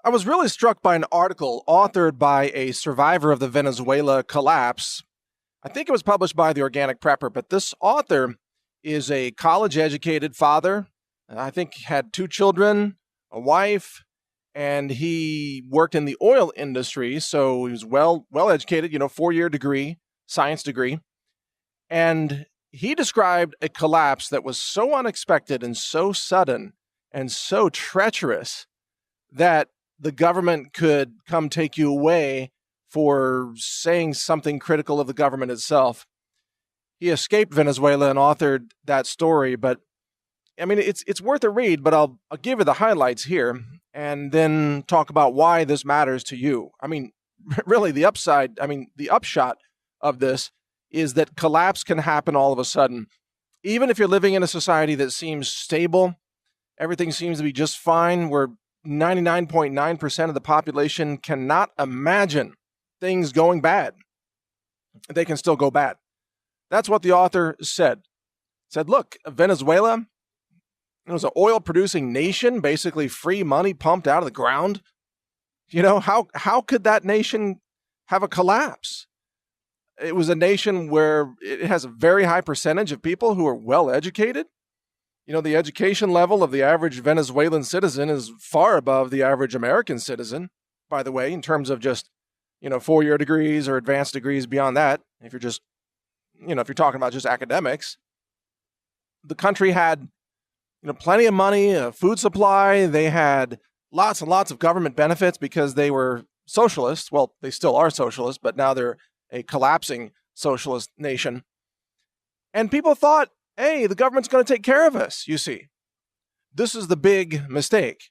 I was really struck by an article authored by a survivor of the Venezuela collapse. I think it was published by the Organic Prepper, but this author is a college educated father. I think had two children, a wife, and he worked in the oil industry, so he was well educated, 4-year degree, science degree. And he described a collapse that was so unexpected and so sudden and so treacherous that the government could come take you away for saying something critical of the government itself. He escaped Venezuela and authored that story, but I mean, it's worth a read, but I'll give you the highlights here and then talk about why this matters to you. I mean, really the upshot of this is that collapse can happen all of a sudden. Even if you're living in a society that seems stable, everything seems to be just fine, where 99.9% of the population cannot imagine things going bad. They can still go bad. That's what the author said. Said, look, Venezuela, it was an oil-producing nation, basically free money pumped out of the ground. How could that nation have a collapse? It was a nation where it has a very high percentage of people who are well-educated. The education level of the average Venezuelan citizen is far above the average American citizen, by the way, in terms of just, 4-year degrees or advanced degrees beyond that. If you're just, if you're talking about just academics, the country had, plenty of money, a food supply. They had lots and lots of government benefits because they were socialists. Well, they still are socialists, but now they're a collapsing socialist nation. And people thought, hey, the government's going to take care of us, you see. This is the big mistake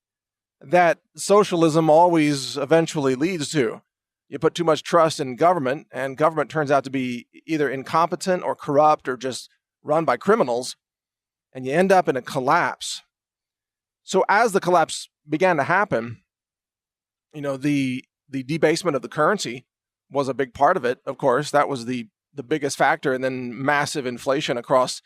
that socialism always eventually leads to. You put too much trust in government, and government turns out to be either incompetent or corrupt or just run by criminals, and you end up in a collapse. So as the collapse began to happen, the debasement of the currency was a big part of it, of course. That was the biggest factor, and then massive inflation across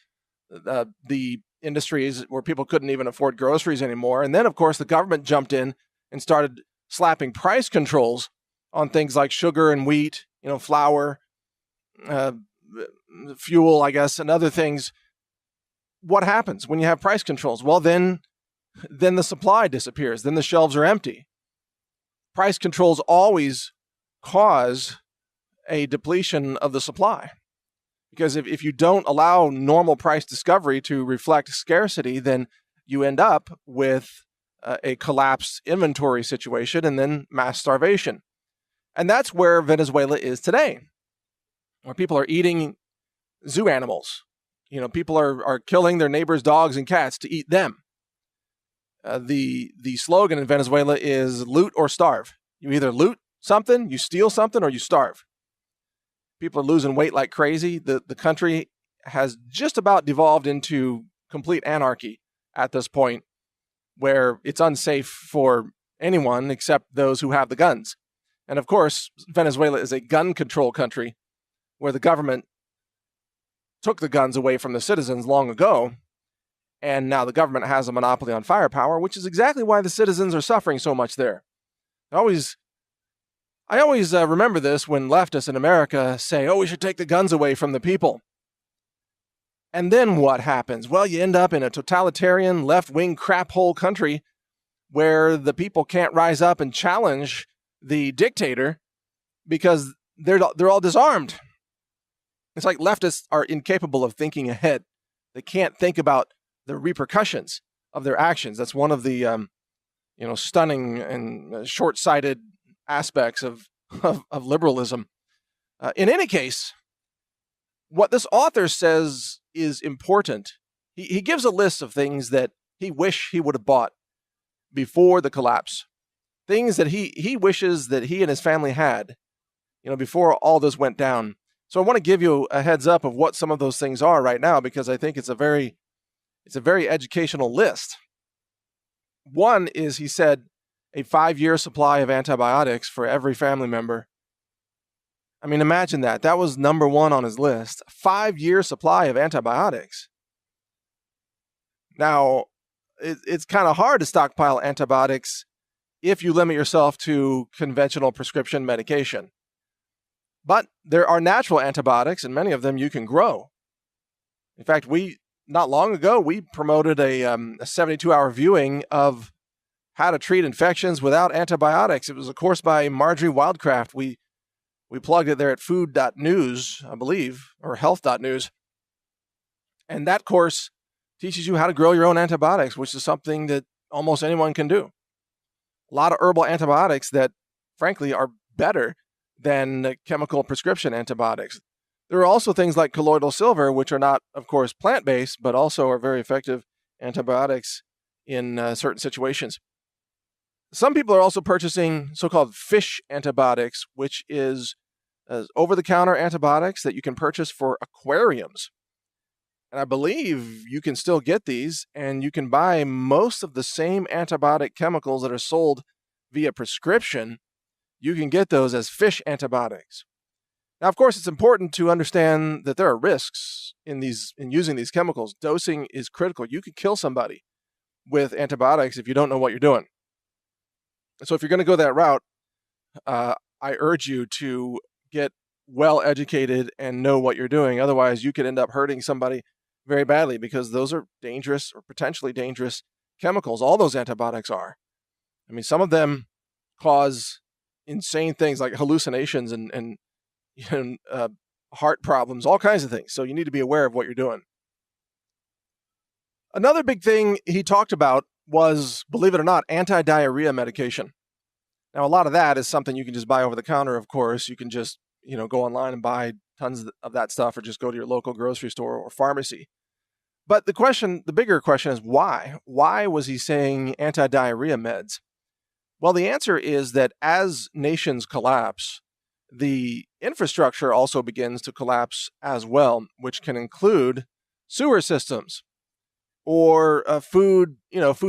the industries where people couldn't even afford groceries anymore. And then, of course, the government jumped in and started slapping price controls on things like sugar and wheat, flour, fuel, I guess, and other things. What happens when you have price controls? Well, then the supply disappears. Then the shelves are empty. Price controls always cause a depletion of the supply. Because if you don't allow normal price discovery to reflect scarcity, then you end up with a collapsed inventory situation and then mass starvation. And that's where Venezuela is today, where people are eating zoo animals. People are killing their neighbors' dogs and cats to eat them. The slogan in Venezuela is loot or starve. You either loot something, you steal something, or you starve. People are losing weight like crazy. The country has just about devolved into complete anarchy at this point, where it's unsafe for anyone except those who have the guns. And of course, Venezuela is a gun control country where the government took the guns away from the citizens long ago, and now the government has a monopoly on firepower, which is exactly why the citizens are suffering so much there. I always remember this when leftists in America say, oh, we should take the guns away from the people. And then what happens? Well, you end up in a totalitarian, left-wing crap-hole country where the people can't rise up and challenge the dictator because they're all disarmed. It's like leftists are incapable of thinking ahead. They can't think about the repercussions of their actions. That's one of the stunning and short-sighted aspects of liberalism. In any case, what this author says is important. He gives a list of things that he wish he would have bought before the collapse. Things that he wishes that he and his family had, before all this went down. So I want to give you a heads up of what some of those things are right now, because I think it's a very educational list. One is, he said, a 5-year supply of antibiotics for every family member. I mean, imagine that. That was number one on his list. 5-year supply of antibiotics. Now, it's kind of hard to stockpile antibiotics if you limit yourself to conventional prescription medication. But there are natural antibiotics, and many of them you can grow. In fact, not long ago, we promoted a 72-hour viewing of how to treat infections without antibiotics. It was a course by Marjorie Wildcraft. We plugged it there at food.news, I believe, or health.news. And that course teaches you how to grow your own antibiotics, which is something that almost anyone can do. A lot of herbal antibiotics that, frankly, are better than chemical prescription antibiotics. There are also things like colloidal silver, which are not, of course, plant-based, but also are very effective antibiotics in certain situations. Some people are also purchasing so-called fish antibiotics, which is over-the-counter antibiotics that you can purchase for aquariums. And I believe you can still get these, and you can buy most of the same antibiotic chemicals that are sold via prescription. You can get those as fish antibiotics. Now, of course, it's important to understand that there are risks in using these chemicals. Dosing is critical. You could kill somebody with antibiotics if you don't know what you're doing. So if you're going to go that route, I urge you to get well educated and know what you're doing. Otherwise, you could end up hurting somebody very badly, because those are dangerous or potentially dangerous chemicals. All those antibiotics are. I mean, some of them cause insane things like hallucinations and heart problems, all kinds of things. So you need to be aware of what you're doing. Another big thing he talked about was, believe it or not, anti-diarrhea medication. Now, a lot of that is something you can just buy over the counter, of course. You can just, go online and buy tons of that stuff, or just go to your local grocery store or pharmacy. But the bigger question is why? Why was he saying anti-diarrhea meds? Well, the answer is that as nations collapse, the infrastructure also begins to collapse as well, which can include sewer systems or food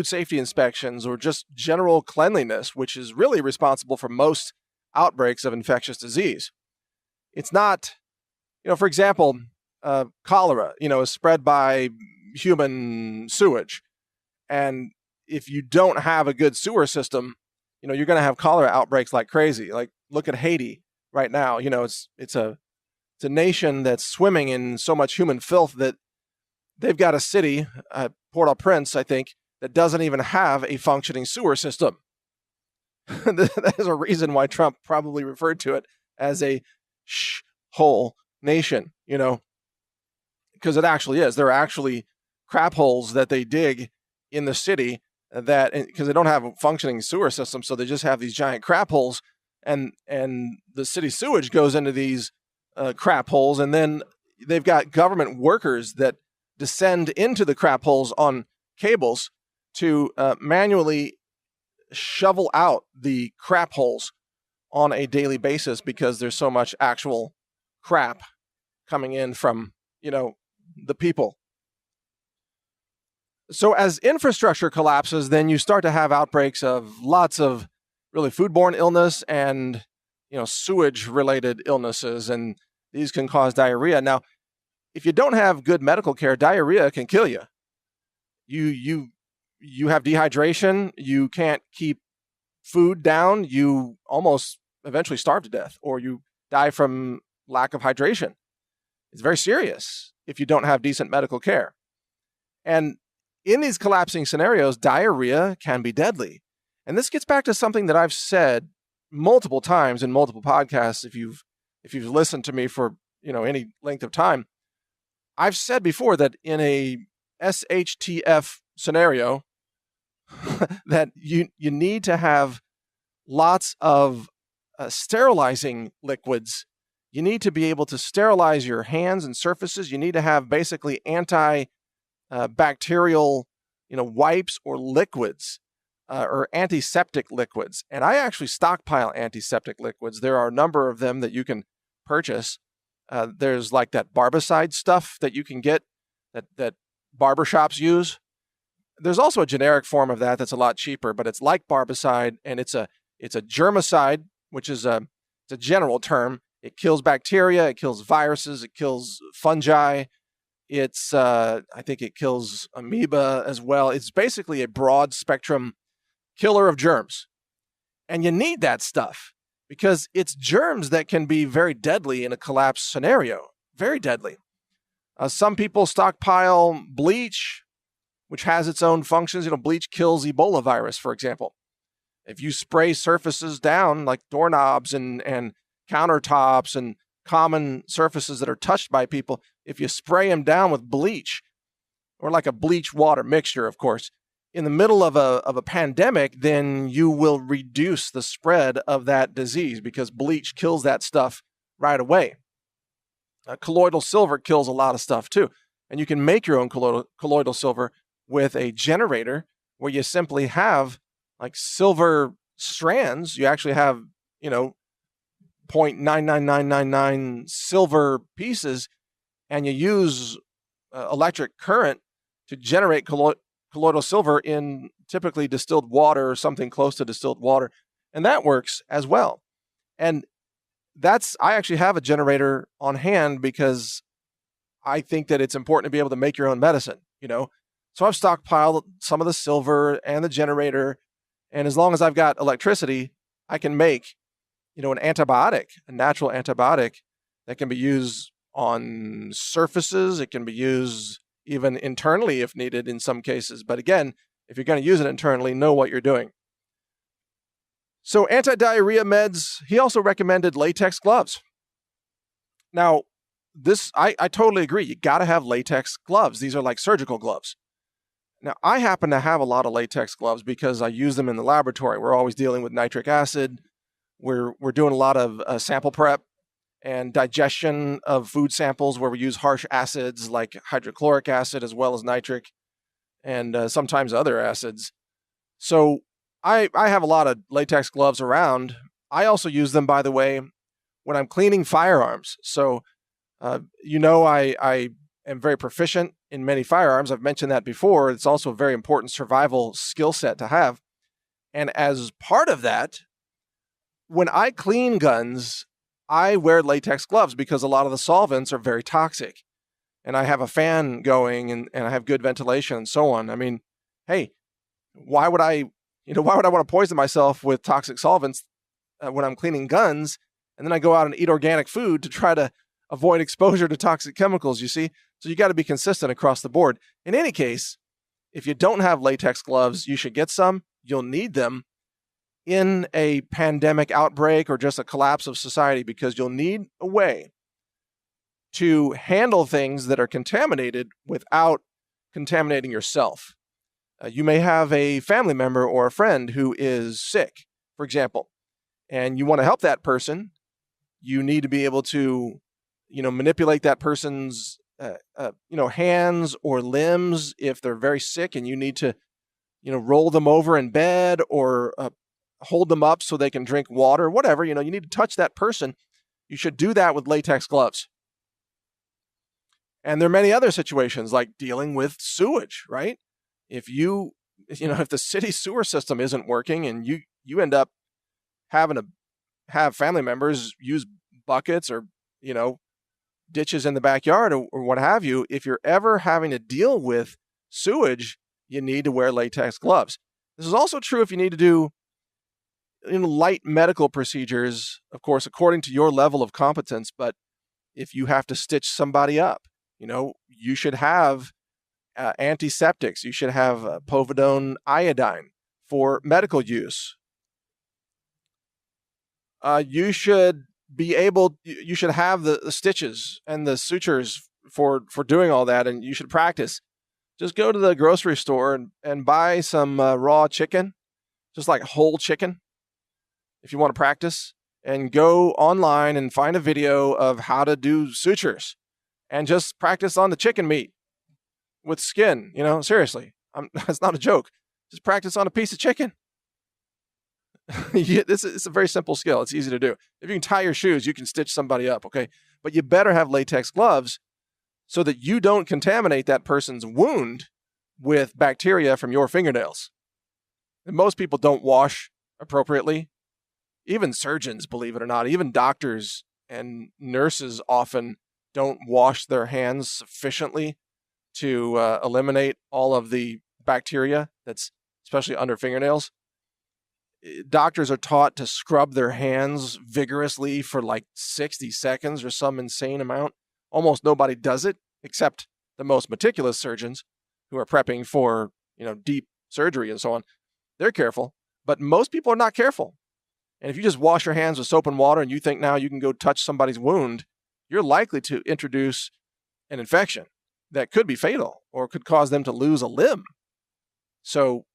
safety inspections, or just general cleanliness, which is really responsible for most outbreaks of infectious disease. It's not, for example, cholera, is spread by human sewage. And if you don't have a good sewer system, you're going to have cholera outbreaks like crazy. Like, look at Haiti right now. It's a nation that's swimming in so much human filth that they've got a city, Port-au-Prince, I think, that doesn't even have a functioning sewer system. That is a reason why Trump probably referred to it as a hole nation, because it actually is. There are actually crap holes that they dig in the city because they don't have a functioning sewer system, so they just have these giant crap holes, and the city sewage goes into these crap holes, and then they've got government workers that descend into the crap holes on cables to manually shovel out the crap holes on a daily basis, because there's so much actual crap coming in from, the people. So as infrastructure collapses, then you start to have outbreaks of lots of really foodborne illness and, sewage-related illnesses, and these can cause diarrhea. Now, if you don't have good medical care, diarrhea can kill you. You have dehydration, you can't keep food down, you almost eventually starve to death, or you die from lack of hydration. It's very serious if you don't have decent medical care. And in these collapsing scenarios, diarrhea can be deadly. And this gets back to something that I've said multiple times in multiple podcasts. If you've listened to me for, any length of time, I've said before that in a SHTF scenario, that you need to have lots of sterilizing liquids. You need to be able to sterilize your hands and surfaces. You need to have basically anti-bacterial, wipes or liquids, or antiseptic liquids. And I actually stockpile antiseptic liquids. There are a number of them that you can purchase. There's like that barbicide stuff that you can get that barbershops use. There's also a generic form of that that's a lot cheaper, but it's like barbicide, and it's a germicide, which is it's a general term. It kills bacteria, it kills viruses, it kills fungi. I think it kills amoeba as well. It's basically a broad spectrum killer of germs. And you need that stuff because it's germs that can be very deadly in a collapse scenario. Very deadly. Some people stockpile bleach, which has its own functions. Bleach kills Ebola virus, for example. If you spray surfaces down like doorknobs and countertops and common surfaces that are touched by people, if you spray them down with bleach, or like a bleach water mixture, of course, in the middle of a pandemic, then you will reduce the spread of that disease because bleach kills that stuff right away. Colloidal silver kills a lot of stuff too. And you can make your own colloidal silver with a generator where you simply have like silver strands. You actually have, 0.99999 silver pieces, and you use electric current to generate colloidal silver in typically distilled water or something close to distilled water. And that works as well. And I actually have a generator on hand because I think that it's important to be able to make your own medicine, So I've stockpiled some of the silver and the generator. And as long as I've got electricity, I can make, an antibiotic, a natural antibiotic that can be used on surfaces. It can be used even internally if needed in some cases. But again, if you're going to use it internally, know what you're doing. So anti-diarrhea meds, he also recommended latex gloves. Now, I totally agree. You got to have latex gloves. These are like surgical gloves. Now, I happen to have a lot of latex gloves because I use them in the laboratory. We're always dealing with nitric acid. We're doing a lot of sample prep and digestion of food samples where we use harsh acids like hydrochloric acid as well as nitric and sometimes other acids. So I have a lot of latex gloves around. I also use them, by the way, when I'm cleaning firearms. So, I am very proficient in many firearms. I've mentioned that before. It's also a very important survival skill set to have. And as part of that, when I clean guns, I wear latex gloves because a lot of the solvents are very toxic. And I have a fan going and I have good ventilation and so on. I mean, hey, why would I want to poison myself with toxic solvents when I'm cleaning guns? And then I go out and eat organic food to try to avoid exposure to toxic chemicals, you see? So you got to be consistent across the board. In any case, if you don't have latex gloves, you should get some. You'll need them in a pandemic outbreak or just a collapse of society because you'll need a way to handle things that are contaminated without contaminating yourself. You may have a family member or a friend who is sick, for example, and you want to help that person. You need to be able to, manipulate that person's, hands or limbs if they're very sick, and you need to, roll them over in bed or hold them up so they can drink water, whatever. You need to touch that person. You should do that with latex gloves. And there are many other situations like dealing with sewage, right? If if the city sewer system isn't working and you end up having to have family members use buckets or, ditches in the backyard or what have you, if you're ever having to deal with sewage, you need to wear latex gloves. This is also true if you need to do light medical procedures, of course, according to your level of competence. But if you have to stitch somebody up, you should have antiseptics. You should have povidone iodine for medical use. You should have the stitches and the sutures for doing all that, and you should practice. Just go to the grocery store and buy some raw chicken, just like whole chicken, if you want to practice, and go online and find a video of how to do sutures and just practice on the chicken meat with skin. Seriously, that's not a joke. Just practice on a piece of chicken. It's a very simple skill. It's easy to do. If you can tie your shoes, you can stitch somebody up, okay? But you better have latex gloves so that you don't contaminate that person's wound with bacteria from your fingernails. And most people don't wash appropriately. Even surgeons, believe it or not, even doctors and nurses often don't wash their hands sufficiently to eliminate all of the bacteria that's especially under fingernails. Doctors are taught to scrub their hands vigorously for like 60 seconds or some insane amount. Almost nobody does it except the most meticulous surgeons who are prepping for, deep surgery and so on. They're careful, but most people are not careful. And if you just wash your hands with soap and water and you think now you can go touch somebody's wound, you're likely to introduce an infection that could be fatal or could cause them to lose a limb. So,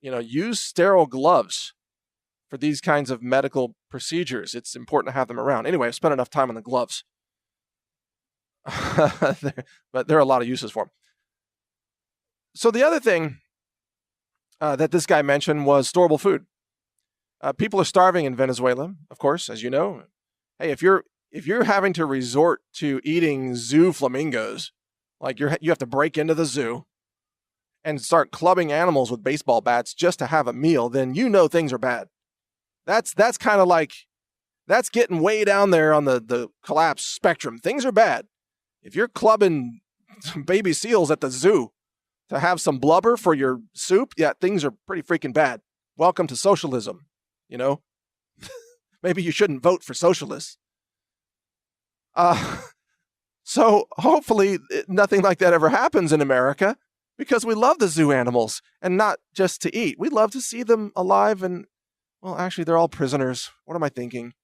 use sterile gloves for these kinds of medical procedures. It's important to have them around. Anyway, I've spent enough time on the gloves. But there are a lot of uses for them. So the other thing that this guy mentioned was storable food. People are starving in Venezuela, of course, as you know. Hey, if you're having to resort to eating zoo flamingos, like you have to break into the zoo and start clubbing animals with baseball bats just to have a meal, then things are bad. That's kind of like, that's getting way down there on the collapse spectrum. Things are bad. If you're clubbing baby seals at the zoo to have some blubber for your soup, yeah, things are pretty freaking bad. Welcome to socialism, Maybe you shouldn't vote for socialists. So hopefully nothing like that ever happens in America, because we love the zoo animals, and not just to eat. We love to see them alive and, well, actually, they're all prisoners. What am I thinking?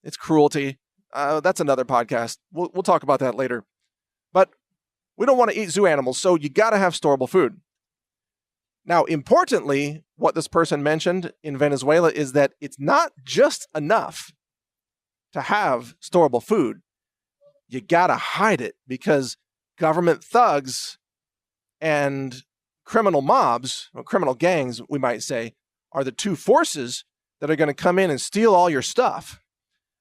It's cruelty. That's another podcast. We'll talk about that later. But we don't want to eat zoo animals, so you got to have storable food. Now, importantly, what this person mentioned in Venezuela is that it's not just enough to have storable food. You got to hide it, because government thugs and criminal mobs, or criminal gangs, we might say, are the two forces that are going to come in and steal all your stuff.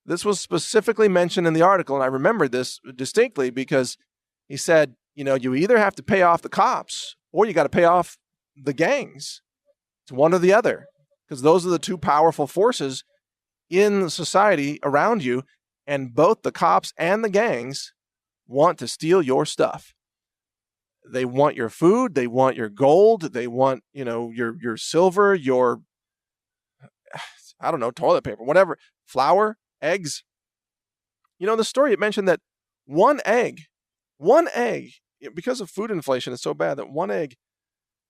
This was specifically mentioned in the article, and I remember this distinctly because he said, you either have to pay off the cops or you got to pay off the gangs. It's one or the other, because those are the two powerful forces in society around you, and both the cops and the gangs want to steal your stuff. They want your food, they want your gold, they want, your silver, your, toilet paper, whatever, flour, eggs. The story, it mentioned that one egg, because of food inflation, it's so bad that one egg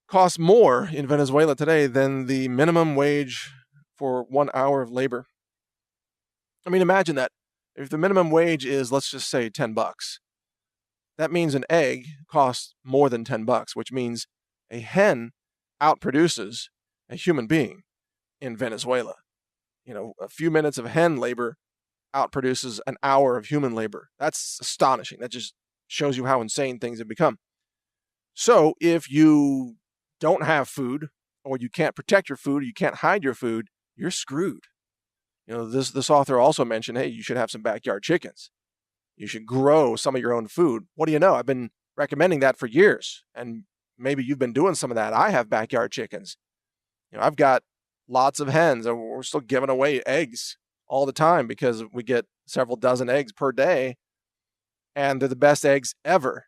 costs more in Venezuela today than the minimum wage for 1 hour of labor. I mean, imagine that. If the minimum wage is, let's just say, $10, that means an egg costs more than $10, which means a hen outproduces a human being in Venezuela. A few minutes of hen labor outproduces an hour of human labor. That's astonishing. That just shows you how insane things have become. So if you don't have food, or you can't protect your food, or you can't hide your food, you're screwed. This author also mentioned, hey, you should have some backyard chickens. You should grow some of your own food. What do you know? I've been recommending that for years, and maybe you've been doing some of that. I have backyard chickens. I've got lots of hens, and we're still giving away eggs all the time because we get several dozen eggs per day, and they're the best eggs ever.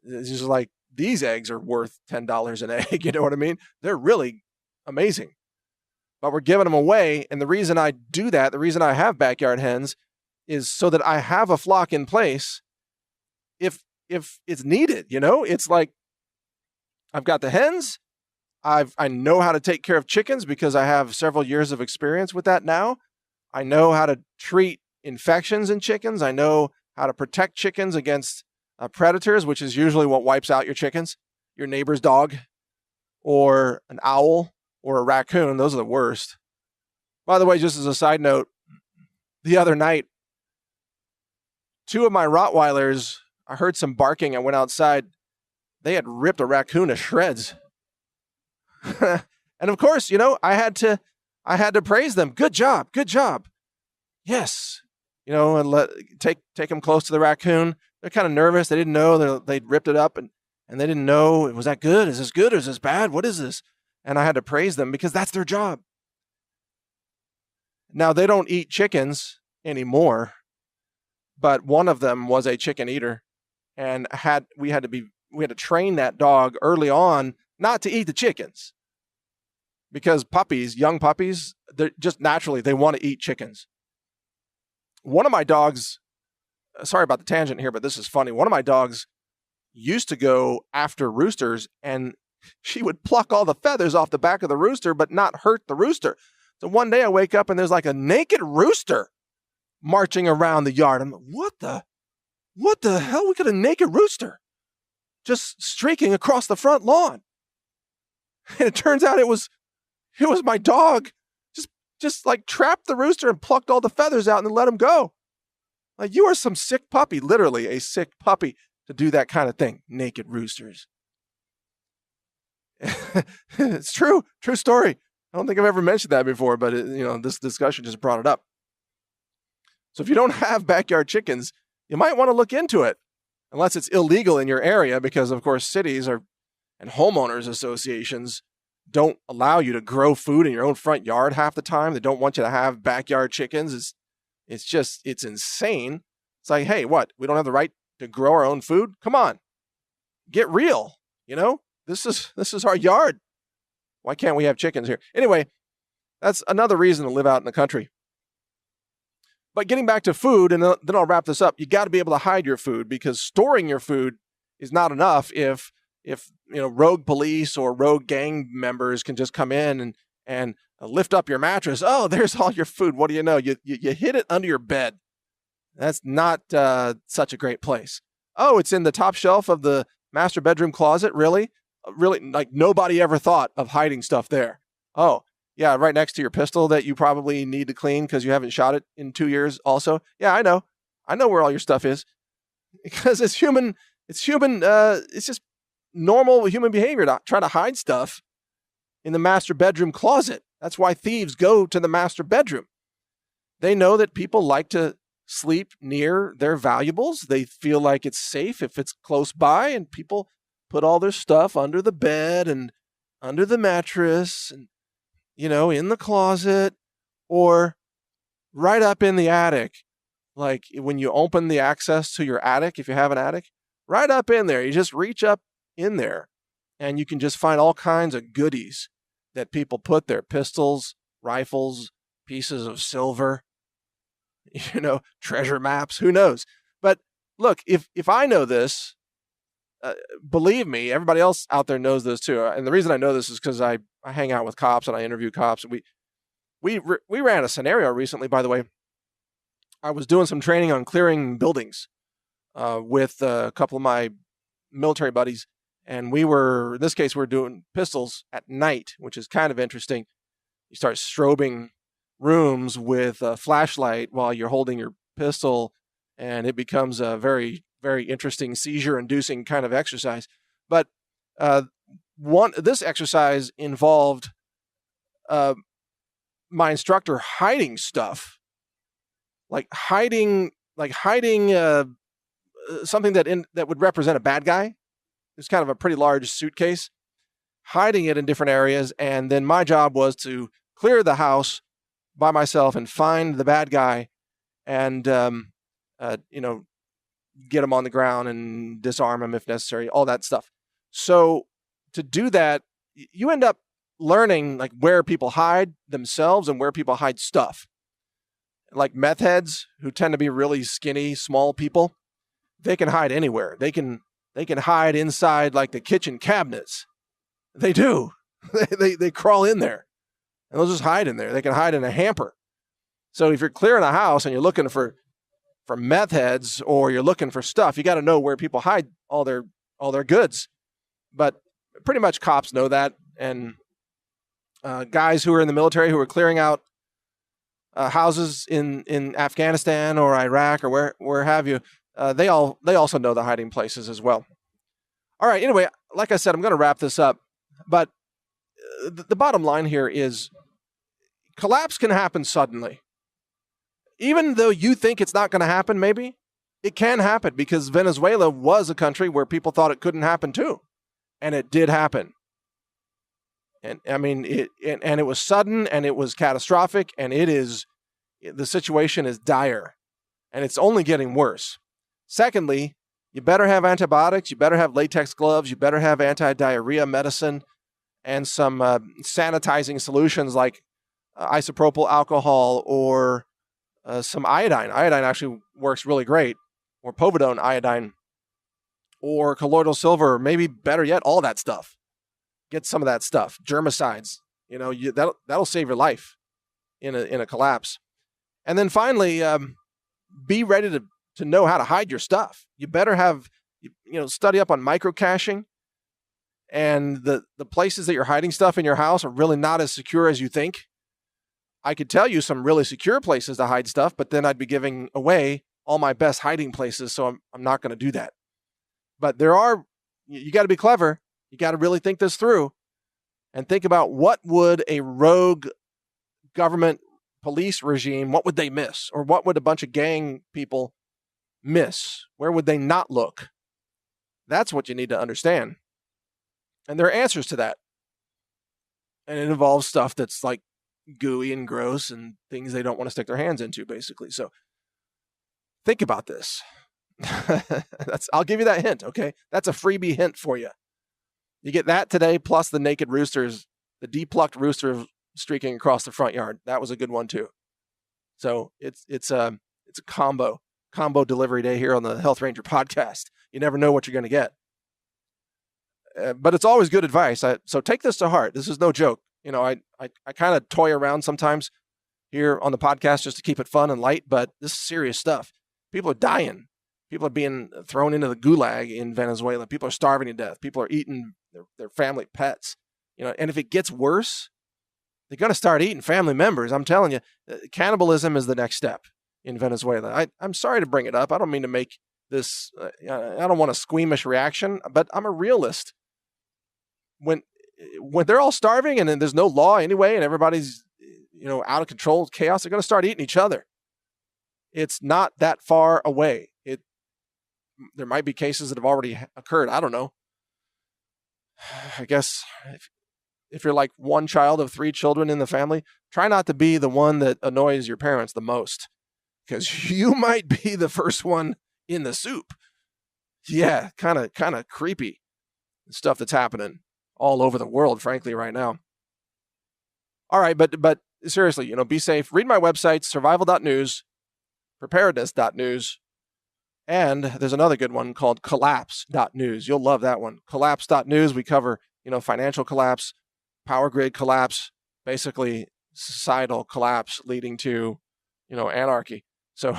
It's just like, these eggs are worth $10 an egg. You know what I mean? They're really amazing. But we're giving them away, and the reason I do that, the reason I have backyard hens, is so that I have a flock in place if it's needed. It's like, I've got the hens. I know how to take care of chickens because I have several years of experience with that now. I know how to treat infections in chickens. I know how to protect chickens against predators, which is usually what wipes out your chickens, your neighbor's dog, or an owl, or a raccoon. Those are the worst. By the way, just as a side note, the other night, two of my Rottweilers, I heard some barking. I went outside. They had ripped a raccoon to shreds. And of course, I had to praise them. Good job. Yes. And take them close to the raccoon. They're kind of nervous. They didn't know they'd ripped it up, and they didn't know, was that good? Is this good or is this bad? What is this? And I had to praise them because that's their job. Now, they don't eat chickens anymore, but one of them was a chicken eater, and we had to train that dog early on not to eat the chickens. because young puppies, they're just naturally, they want to eat chickens. One of my dogs, sorry about the tangent here, but this is funny. One of my dogs used to go after roosters, and she would pluck all the feathers off the back of the rooster, but not hurt the rooster. So one day I wake up and there's like a naked rooster marching around the yard. I'm like, what the hell? We got a naked rooster just streaking across the front lawn. And it turns out it was my dog just like trapped the rooster and plucked all the feathers out and then let him go. Like, you are some sick puppy, literally a sick puppy to do that kind of thing. Naked roosters. It's true story. I don't think I've ever mentioned that before, but this discussion just brought it up. So if you don't have backyard chickens, you might want to look into it, unless it's illegal in your area, because of course cities and homeowners associations don't allow you to grow food in your own front yard half the time. They don't want you to have backyard chickens. It's insane. It's like, hey, what? We don't have the right to grow our own food? Come on. Get real. This is our yard. Why can't we have chickens here? Anyway, that's another reason to live out in the country. But getting back to food, and then I'll wrap this up, you got to be able to hide your food, because storing your food is not enough if rogue police or rogue gang members can just come in and lift up your mattress. Oh, there's all your food. What do you know? You hid it under your bed. That's not such a great place. Oh, it's in the top shelf of the master bedroom closet. Really? Really? Like, nobody ever thought of hiding stuff there. Oh, yeah, right next to your pistol that you probably need to clean because you haven't shot it in 2 years also. Yeah, I know. I know where all your stuff is. Because it's just normal human behavior to try to hide stuff in the master bedroom closet. That's why thieves go to the master bedroom. They know that people like to sleep near their valuables. They feel like it's safe if it's close by, and people put all their stuff under the bed and under the mattress and, in the closet or right up in the attic. Like when you open the access to your attic, if you have an attic, right up in there, you just reach up in there and you can just find all kinds of goodies that people put there. Pistols, rifles, pieces of silver, treasure maps, who knows? But look, if I know this, believe me, everybody else out there knows this too. And the reason I know this is because I hang out with cops and I interview cops. We ran a scenario recently, by the way. I was doing some training on clearing buildings with a couple of my military buddies. And in this case, we're doing pistols at night, which is kind of interesting. You start strobing rooms with a flashlight while you're holding your pistol, and it becomes a very, very interesting seizure-inducing kind of exercise. But this exercise involved my instructor hiding stuff, like hiding something that would represent a bad guy. It's kind of a pretty large suitcase, hiding it in different areas. And then my job was to clear the house by myself and find the bad guy and, get him on the ground and disarm him if necessary, all that stuff. So to do that, you end up learning like where people hide themselves and where people hide stuff. Like meth heads, who tend to be really skinny, small people, they can hide anywhere. They can hide inside like the kitchen cabinets. They do. They crawl in there and they'll just hide in there. They can hide in a hamper. So if you're clearing a house and you're looking for meth heads or you're looking for stuff, you got to know where people hide all their goods. But pretty much cops know that. And guys who are in the military who are clearing out houses in Afghanistan or Iraq or where have you, they also know the hiding places as well. All right. Anyway, like I said, I'm going to wrap this up. But the bottom line here is collapse can happen suddenly. Even though you think it's not going to happen, maybe it can happen, because Venezuela was a country where people thought it couldn't happen too. And it did happen. And I mean, it was sudden and it was catastrophic, and the situation is dire and it's only getting worse. Secondly, you better have antibiotics, you better have latex gloves, you better have anti-diarrhea medicine, and some sanitizing solutions like isopropyl alcohol or some iodine. Iodine actually works really great, or povidone iodine, or colloidal silver, maybe better yet, all that stuff. Get some of that stuff. Germicides, that'll save your life in a collapse. And then finally, be ready to know how to hide your stuff. You better have, study up on micro-caching. And the places that you're hiding stuff in your house are really not as secure as you think. I could tell you some really secure places to hide stuff, but then I'd be giving away all my best hiding places, so I'm not going to do that. But you got to be clever. You got to really think this through and think about what would a rogue government police regime, what would they miss? Or what would a bunch of gang people miss? Where would they not look? That's what you need to understand. And there are answers to that. And it involves stuff that's like gooey and gross and things they don't want to stick their hands into, basically. So think about this. I'll give you that hint, okay? That's a freebie hint for you. You get that today, plus the naked roosters, the depulucked rooster streaking across the front yard. That was a good one too. So it's a combo delivery day here on the Health Ranger podcast. You never know what you're going to get. But it's always good advice. So take this to heart. This is no joke. I kind of toy around sometimes here on the podcast just to keep it fun and light, but this is serious stuff. People are dying. People are being thrown into the gulag in Venezuela. People are starving to death. People are eating their family pets. And if it gets worse, they're going to start eating family members. I'm telling you, cannibalism is the next step in Venezuela. I'm sorry to bring it up. I don't mean to make this, I don't want a squeamish reaction, but I'm a realist. When they're all starving and then there's no law anyway, and everybody's, out of control, chaos, they're going to start eating each other. It's not that far away. There might be cases that have already occurred. I don't know. I guess if you're like one child of 3 children in the family, try not to be the one that annoys your parents the most, because you might be the first one in the soup. Yeah, kind of creepy stuff that's happening all over the world, frankly, right now. All right, but seriously, be safe. Read my website, survival.news, preparedness.news, and there's another good one called collapse.news. You'll love that one. Collapse.news, we cover, financial collapse, power grid collapse, basically societal collapse leading to, anarchy. So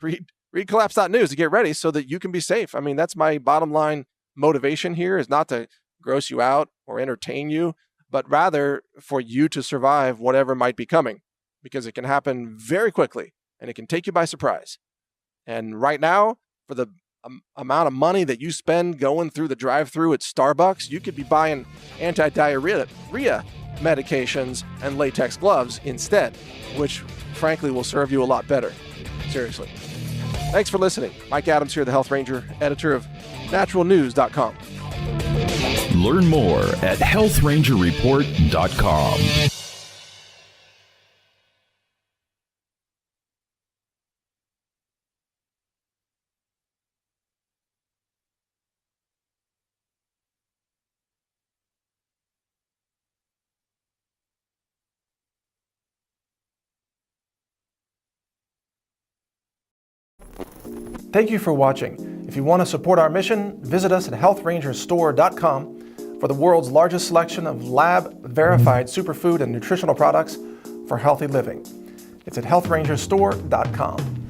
read collapse.news to get ready so that you can be safe. I mean, that's my bottom line motivation here, is not to gross you out or entertain you, but rather for you to survive whatever might be coming, because it can happen very quickly and it can take you by surprise. And right now, for the amount of money that you spend going through the drive-thru at Starbucks, you could be buying anti-diarrhea medications and latex gloves instead, which frankly will serve you a lot better. Seriously. Thanks for listening. Mike Adams here, the Health Ranger, editor of naturalnews.com. Learn more at healthrangerreport.com. Thank you for watching. If you want to support our mission, visit us at healthrangerstore.com for the world's largest selection of lab-verified superfood and nutritional products for healthy living. It's at healthrangerstore.com.